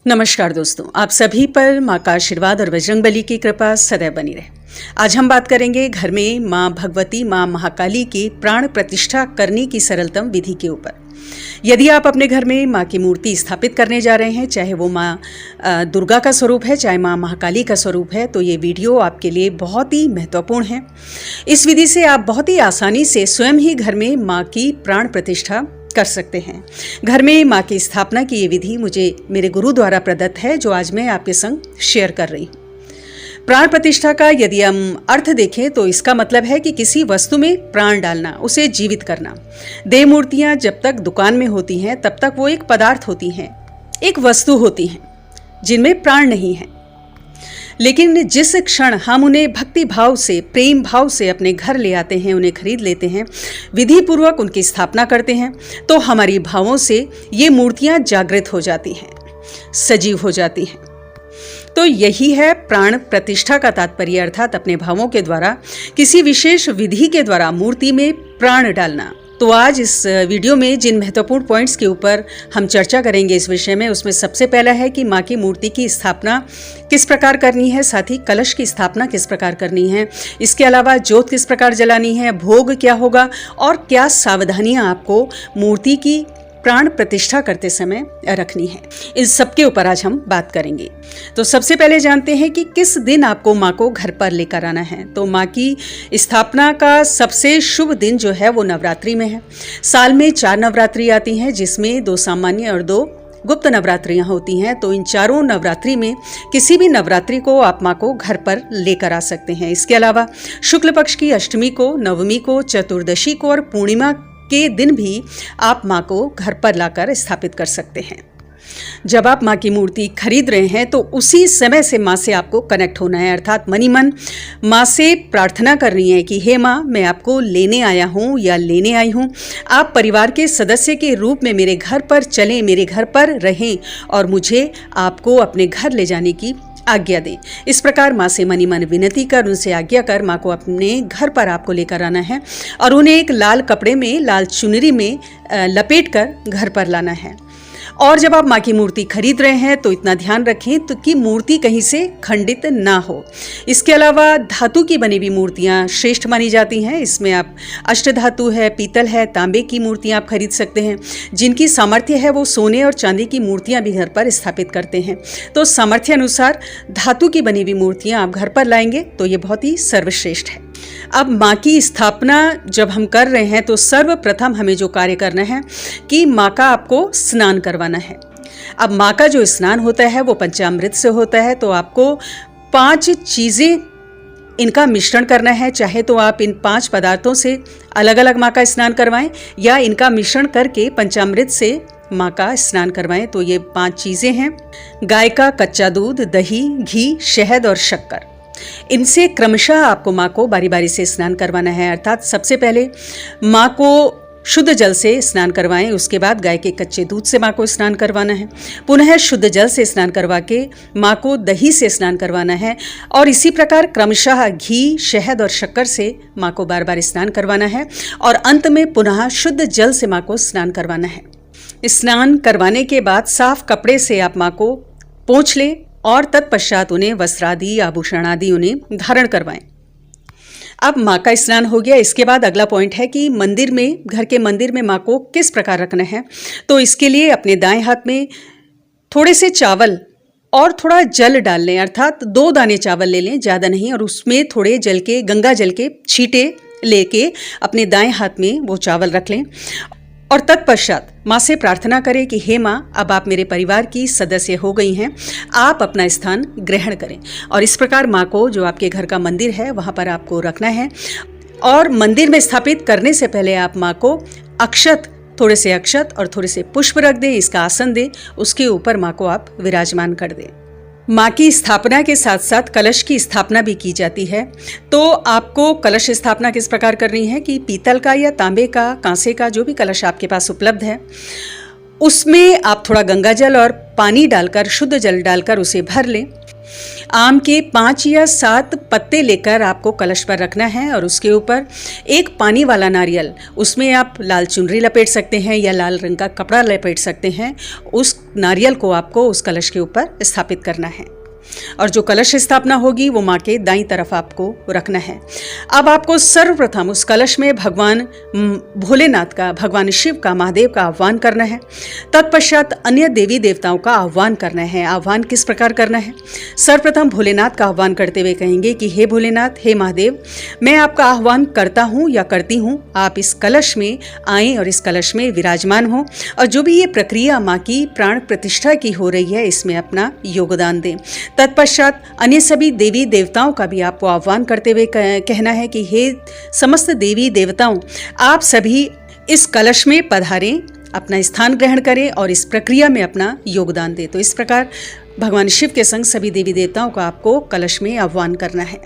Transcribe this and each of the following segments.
नमस्कार दोस्तों, आप सभी पर माँ का आशीर्वाद और बजरंगबली की कृपा सदैव बनी रहे। आज हम बात करेंगे घर में माँ भगवती, माँ महाकाली की प्राण प्रतिष्ठा करने की सरलतम विधि के ऊपर। यदि आप अपने घर में माँ की मूर्ति स्थापित करने जा रहे हैं, चाहे वो माँ दुर्गा का स्वरूप है, चाहे माँ महाकाली का स्वरूप है, तो ये वीडियो आपके लिए बहुत ही महत्वपूर्ण है। इस विधि से आप बहुत ही आसानी से स्वयं ही घर में माँ की प्राण प्रतिष्ठा कर सकते हैं। घर में माँ की स्थापना की ये विधि मुझे मेरे गुरु द्वारा प्रदत्त है, जो आज मैं आपके संग शेयर कर रही हूँ। प्राण प्रतिष्ठा का यदि हम अर्थ देखें तो इसका मतलब है कि किसी वस्तु में प्राण डालना, उसे जीवित करना। देव मूर्तियाँ जब तक दुकान में होती हैं तब तक वो एक पदार्थ होती हैं, एक वस्तु होती हैं जिनमें प्राण नहीं है। लेकिन जिस क्षण हम उन्हें भक्ति भाव से, प्रेम भाव से अपने घर ले आते हैं, उन्हें खरीद लेते हैं, विधि पूर्वक उनकी स्थापना करते हैं, तो हमारी भावों से ये मूर्तियां जागृत हो जाती हैं, सजीव हो जाती हैं। तो यही है प्राण प्रतिष्ठा का तात्पर्य, अर्थात अपने भावों के द्वारा किसी विशेष विधि के द्वारा मूर्ति में प्राण डालना। तो आज इस वीडियो में जिन महत्वपूर्ण पॉइंट्स के ऊपर हम चर्चा करेंगे इस विषय में, उसमें सबसे पहला है कि माँ की मूर्ति की स्थापना किस प्रकार करनी है, साथ ही कलश की स्थापना किस प्रकार करनी है, इसके अलावा ज्योत किस प्रकार जलानी है, भोग क्या होगा और क्या सावधानियाँ आपको मूर्ति की प्राण प्रतिष्ठा करते समय रखनी है। इस सब के ऊपर आज हम बात करेंगे। तो सबसे पहले जानते हैं कि किस दिन आपको माँ को घर पर लेकर आना है। तो माँ की स्थापना का सबसे शुभ दिन जो है वो नवरात्रि में है। साल में 4 नवरात्रि आती हैं, जिसमें 2 सामान्य और 2 गुप्त नवरात्रियां होती हैं। तो इन चारों नवरात्रि में किसी भी नवरात्रि को आप माँ को घर पर लेकर आ सकते हैं। इसके अलावा शुक्ल पक्ष की अष्टमी को, नवमी को, चतुर्दशी को और पूर्णिमा के दिन भी आप माँ को घर पर लाकर स्थापित कर सकते हैं। जब आप माँ की मूर्ति खरीद रहे हैं तो उसी समय से माँ से आपको कनेक्ट होना है, अर्थात मनी मन माँ से प्रार्थना करनी है कि हे माँ, मैं आपको लेने आया हूँ या लेने आई हूँ। आप परिवार के सदस्य के रूप में मेरे घर पर चलें, मेरे घर पर रहें और मुझे आपको अपने घर ले जाने की आज्ञा दें। इस प्रकार माँ से मनी मन विनती कर, उनसे आज्ञा कर माँ को अपने घर पर आपको लेकर आना है और उन्हें एक लाल कपड़े में, लाल चुनरी में लपेट कर घर पर लाना है। और जब आप माँ की मूर्ति खरीद रहे हैं तो इतना ध्यान रखें तो कि मूर्ति कहीं से खंडित ना हो। इसके अलावा धातु की बनी हुई मूर्तियाँ श्रेष्ठ मानी जाती हैं। इसमें आप अष्ट धातु है, पीतल है, तांबे की मूर्तियाँ आप खरीद सकते हैं। जिनकी सामर्थ्य है वो सोने और चांदी की मूर्तियाँ भी घर पर स्थापित करते हैं। तो सामर्थ्य अनुसार धातु की बनी हुई मूर्तियाँ आप घर पर लाएंगे तो ये बहुत ही सर्वश्रेष्ठ है। अब माँ की स्थापना जब हम कर रहे हैं तो सर्वप्रथम हमें जो कार्य करना है कि माँ का आपको स्नान करवाना है। अब माँ का जो स्नान होता है वो पंचामृत से होता है। तो आपको 5 चीज़ें इनका मिश्रण करना है। चाहे तो आप इन 5 पदार्थों से अलग अलग माँ का स्नान करवाएं या इनका मिश्रण करके पंचामृत से माँ का स्नान करवाएं। तो ये 5 चीज़ें हैं: गाय का कच्चा दूध, दही, घी, शहद और शक्कर। इनसे क्रमशः आपको माँ को बारी बारी से स्नान करवाना है। अर्थात सबसे पहले माँ को शुद्ध जल से स्नान करवाएं, उसके बाद गाय के कच्चे दूध से माँ को स्नान करवाना है, पुनः शुद्ध जल से स्नान करवा के माँ को दही से स्नान करवाना है और इसी प्रकार क्रमशः घी, शहद और शक्कर से माँ को बार बार स्नान करवाना है और अंत में पुनः शुद्ध जल से माँ को स्नान करवाना है। स्नान करवाने के बाद साफ कपड़े से आप माँ को पोंछ लें और तत्पश्चात उन्हें वस्त्रादि, आभूषण आदि उन्हें धारण करवाएं। अब माँ का स्नान हो गया। इसके बाद अगला पॉइंट है कि मंदिर में, घर के मंदिर में माँ को किस प्रकार रखना है। तो इसके लिए अपने दाएं हाथ में थोड़े से चावल और थोड़ा जल डाल लें, अर्थात 2 दाने चावल ले लें, ज़्यादा नहीं, और उसमें थोड़े जल के, गंगा जल के छींटे लेके अपने दाएं हाथ में वो चावल रख लें और तत्पश्चात माँ से प्रार्थना करें कि हे माँ, अब आप मेरे परिवार की सदस्य हो गई हैं, आप अपना स्थान ग्रहण करें। और इस प्रकार माँ को, जो आपके घर का मंदिर है वहाँ पर आपको रखना है। और मंदिर में स्थापित करने से पहले आप माँ को थोड़े से अक्षत और थोड़े से पुष्प रख दें, इसका आसन दें, उसके ऊपर माँ को आप विराजमान कर दें। माँ की स्थापना के साथ साथ कलश की स्थापना भी की जाती है। तो आपको कलश स्थापना किस प्रकार करनी है कि पीतल का या तांबे का, कांसे का, जो भी कलश आपके पास उपलब्ध है, उसमें आप थोड़ा गंगा जल और पानी डालकर, शुद्ध जल डालकर उसे भर लें आम के 5 या 7 पत्ते लेकर आपको कलश पर रखना है और उसके ऊपर एक पानी वाला नारियल, उसमें आप लाल चुनरी लपेट सकते हैं या लाल रंग का कपड़ा लपेट सकते हैं। उस नारियल को आपको उस कलश के ऊपर स्थापित करना है और जो कलश स्थापना होगी वो माँ के दाईं तरफ आपको रखना है। अब आपको सर्वप्रथम उस कलश में भगवान भोलेनाथ का, भगवान शिव का, महादेव का आह्वान करना है। तत्पश्चात अन्य देवी देवताओं का आह्वान करना है। आह्वान किस प्रकार करना है? सर्वप्रथम भोलेनाथ का आह्वान करते हुए कहेंगे कि हे भोलेनाथ, हे महादेव, मैं आपका आह्वान करता हूँ या करती हूँ, आप इस कलश में आएँ और इस कलश में विराजमान हो और जो भी ये प्रक्रिया माँ की प्राण प्रतिष्ठा की हो रही है इसमें अपना योगदान दें। तत्पश्चात अन्य सभी देवी देवताओं का भी आपको आह्वान करते हुए कहना है कि हे समस्त देवी देवताओं, आप सभी इस कलश में पधारें, अपना स्थान ग्रहण करें और इस प्रक्रिया में अपना योगदान दें। तो इस प्रकार भगवान शिव के संग सभी देवी देवताओं का आपको कलश में आह्वान करना है।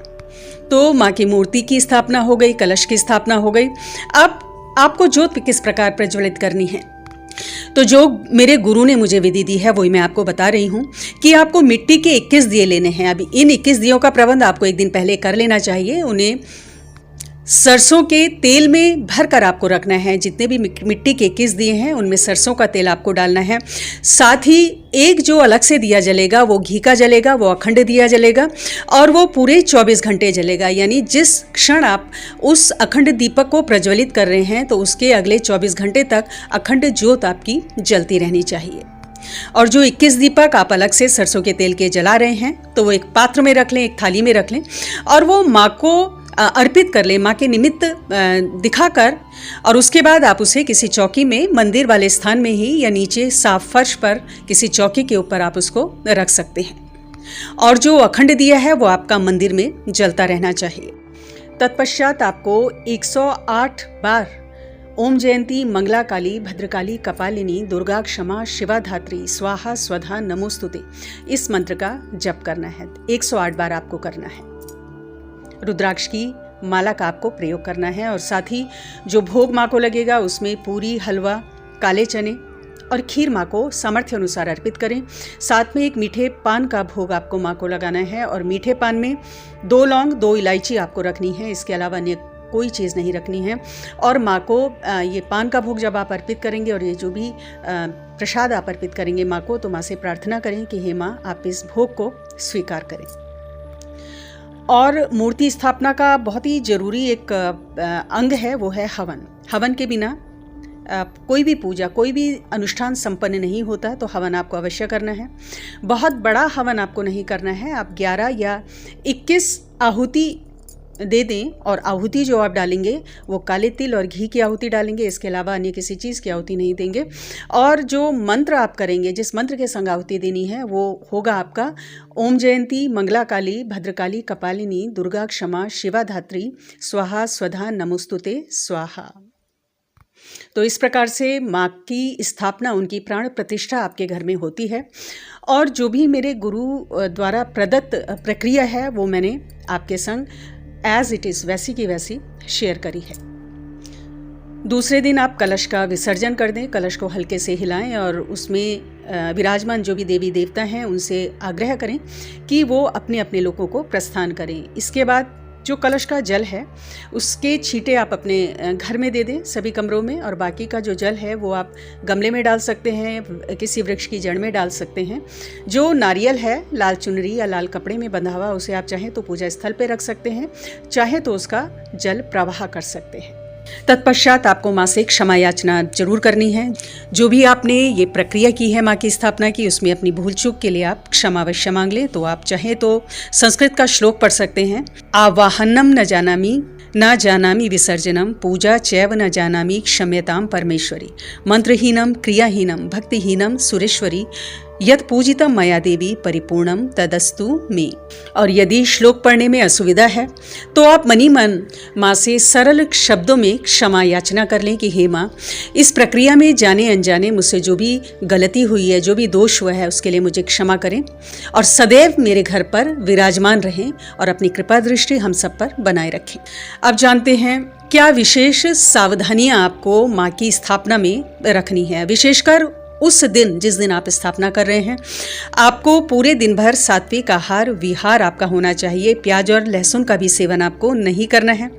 तो माँ की मूर्ति की स्थापना हो गई, कलश की स्थापना हो गई। अब आपको ज्योत किस प्रकार प्रज्वलित करनी है, तो जो मेरे गुरु ने मुझे विधि दी है वही मैं आपको बता रही हूँ कि आपको मिट्टी के 21 दिए लेने हैं। अभी इन 21 दियों का प्रबंध आपको एक दिन पहले कर लेना चाहिए। उन्हें सरसों के तेल में भर कर आपको रखना है। जितने भी मिट्टी के 21 दिए हैं उनमें सरसों का तेल आपको डालना है। साथ ही एक जो अलग से दिया जलेगा वो घी का जलेगा, वो अखंड दिया जलेगा और वो पूरे 24 घंटे जलेगा। यानी जिस क्षण आप उस अखंड दीपक को प्रज्वलित कर रहे हैं तो उसके अगले 24 घंटे तक अखंड ज्योत आपकी जलती रहनी चाहिए। और जो 21 दीपक आप अलग से सरसों के तेल के जला रहे हैं तो वो एक पात्र में रख लें, एक थाली में रख लें और वो माँ को अर्पित कर ले, माँ के निमित्त दिखाकर, और उसके बाद आप उसे किसी चौकी में, मंदिर वाले स्थान में ही या नीचे साफ फर्श पर किसी चौकी के ऊपर आप उसको रख सकते हैं। और जो अखंड दिया है वो आपका मंदिर में जलता रहना चाहिए। तत्पश्चात आपको 108 बार ओम जयंती मंगला काली भद्रकाली कपालिनी दुर्गा क्षमा शिवा धात्री स्वाहा स्वधा नमोस्तुते इस मंत्र का जप करना है। 108 बार आपको करना है। रुद्राक्ष की माला का आपको प्रयोग करना है और साथ ही जो भोग माँ को लगेगा उसमें पूरी, हलवा, काले चने और खीर माँ को सामर्थ्य अनुसार अर्पित करें। साथ में एक मीठे पान का भोग आपको माँ को लगाना है और मीठे पान में 2 लौंग, 2 इलायची आपको रखनी है। इसके अलावा अन्य कोई चीज़ नहीं रखनी है। और माँ को ये पान का भोग जब आप अर्पित करेंगे और ये जो भी प्रसाद आप अर्पित करेंगे माँ को, तो माँ से प्रार्थना करें कि हे माँ, आप इस भोग को स्वीकार करें। और मूर्ति स्थापना का बहुत ही जरूरी एक अंग है, वो है हवन। हवन के बिना कोई भी पूजा, कोई भी अनुष्ठान संपन्न नहीं होता, तो हवन आपको अवश्य करना है। बहुत बड़ा हवन आपको नहीं करना है। आप 11 या 21 आहुति दे दें और आहुति जो आप डालेंगे वो काले तिल और घी की आहुति डालेंगे। इसके अलावा अन्य किसी चीज़ की आहुति नहीं देंगे। और जो मंत्र आप करेंगे, जिस मंत्र के संग आहुति देनी है वो होगा आपका ओम जयंती मंगला काली भद्रकाली कपालिनी दुर्गा क्षमा शिवा धात्री स्वाहा स्वधा नमोस्तुते स्वाहा। तो इस प्रकार से माँ की स्थापना, उनकी प्राण प्रतिष्ठा आपके घर में होती है। और जो भी मेरे गुरु द्वारा प्रदत्त प्रक्रिया है वो मैंने आपके संग एज इट इज़, वैसी की वैसी शेयर करी है। दूसरे दिन आप कलश का विसर्जन कर दें। कलश को हल्के से हिलाएं और उसमें विराजमान जो भी देवी देवता हैं उनसे आग्रह करें कि वो अपने अपने लोगों को प्रस्थान करें। इसके बाद जो कलश का जल है उसके छींटे आप अपने घर में दे दें सभी कमरों में, और बाकी का जो जल है वो आप गमले में डाल सकते हैं, किसी वृक्ष की जड़ में डाल सकते हैं। जो नारियल है लाल चुनरी या लाल कपड़े में बंधा हुआ, उसे आप चाहें तो पूजा स्थल पे रख सकते हैं, चाहे तो उसका जल प्रवाह कर सकते हैं। तत्पश्चात आपको माँ से क्षमा याचना जरूर करनी है। जो भी आपने ये प्रक्रिया की है माँ की स्थापना की, उसमें अपनी भूल चूक के लिए आप क्षमा अवश्य मांग लें। तो आप चाहें तो संस्कृत का श्लोक पढ़ सकते हैं। आवाहनम न जानामि विसर्जनम पूजा चैव न जानामि क्षम्यताम परमेश्वरी मंत्रहीनम क्रियाहीनम भक्तिहीनम सुरेश्वरी यत् पूजितम मया देवी परिपूर्णम तदस्तु मे। और यदि श्लोक पढ़ने में असुविधा है तो आप मनी मन माँ से सरल शब्दों में क्षमा याचना कर लें कि हे माँ, इस प्रक्रिया में जाने अनजाने मुझसे जो भी गलती हुई है, जो भी दोष हुआ है, उसके लिए मुझे क्षमा करें और सदैव मेरे घर पर विराजमान रहें और अपनी कृपा दृष्टि हम सब पर बनाए रखें। अब जानते हैं क्या विशेष सावधानियाँ आपको माँ की स्थापना में रखनी है। विशेषकर उस दिन जिस दिन आप स्थापना कर रहे हैं, आपको पूरे दिन भर सात्विक आहार विहार आपका होना चाहिए। प्याज और लहसुन का भी सेवन आपको नहीं करना है।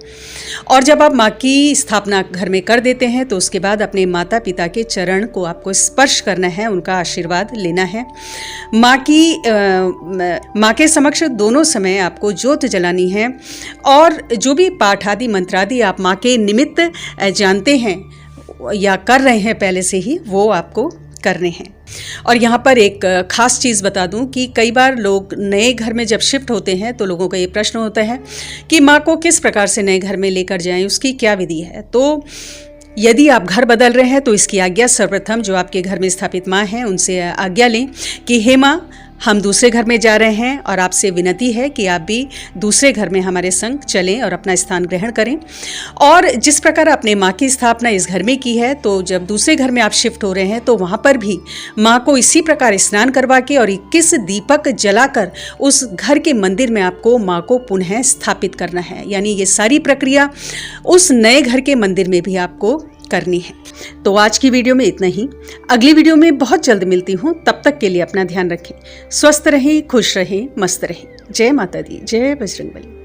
और जब आप माँ की स्थापना घर में कर देते हैं तो उसके बाद अपने माता पिता के चरण को आपको स्पर्श करना है, उनका आशीर्वाद लेना है। माँ के समक्ष दोनों समय आपको ज्योत जलानी है और जो भी पाठ आदि मंत्र आदि आप माँ के निमित्त जानते हैं या कर रहे हैं पहले से ही, वो आपको करने हैं। और यहाँ पर एक खास चीज़ बता दूं कि कई बार लोग नए घर में जब शिफ्ट होते हैं तो लोगों का ये प्रश्न होता है कि माँ को किस प्रकार से नए घर में लेकर जाएं, उसकी क्या विधि है। तो यदि आप घर बदल रहे हैं तो इसकी आज्ञा सर्वप्रथम जो आपके घर में स्थापित माँ हैं उनसे आज्ञा लें कि हे माँ, हम दूसरे घर में जा रहे हैं और आपसे विनती है कि आप भी दूसरे घर में हमारे संग चलें और अपना स्थान ग्रहण करें। और जिस प्रकार आपने माँ की स्थापना इस घर में की है, तो जब दूसरे घर में आप शिफ्ट हो रहे हैं तो वहाँ पर भी माँ को इसी प्रकार स्नान करवा के और 21 दीपक जलाकर उस घर के मंदिर में आपको माँ को पुनः स्थापित करना है। यानी ये सारी प्रक्रिया उस नए घर के मंदिर में भी आपको करनी है। तो आज की वीडियो में इतना ही। अगली वीडियो में बहुत जल्द मिलती हूँ। तब तक के लिए अपना ध्यान रखें, स्वस्थ रहें, खुश रहें, मस्त रहें। जय माता दी, जय बजरंगबली।